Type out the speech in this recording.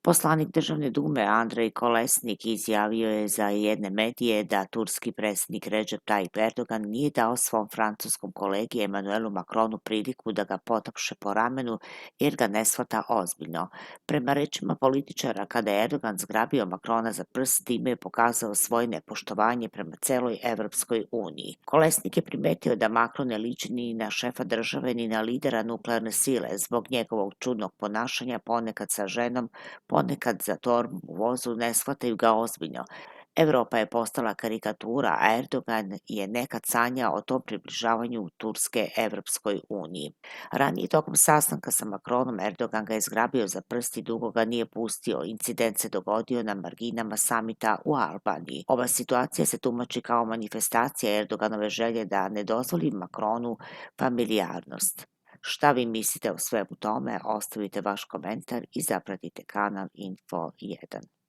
Poslanik Državne dume Andrej Kolesnik izjavio je za jedne medije da turski predsjednik Recep Tayyip Erdogan nije dao svom francuskom kolegi Emmanuelu Macronu priliku da ga potapše po ramenu jer ga ne shvata ozbiljno. Prema rečima političara, kada je Erdogan zgrabio Macrona za prst, time je pokazao svoje nepoštovanje prema celoj Evropskoj uniji. Kolesnik je primetio da Macron ne liči ni na šefa države ni na lidera nuklearne sile zbog njegovog čudnog ponašanja, ponekad sa ženom, ponekad za torbom u vozu, ne shvataju ga ozbiljno. Evropa je postala karikatura, a Erdogan je nekad sanjao o tom približavanju Turske Evropskoj uniji. Ranije tokom sastanka sa Macronom Erdogan ga je zgrabio za prst i dugo ga nije pustio. Incident se dogodio na marginama samita u Albaniji. Ova situacija se tumači kao manifestacija Erdoganove želje da ne dozvoli Macronu familijarnost. Šta vi mislite o svemu tome? Ostavite vaš komentar i zapratite kanal Info 1.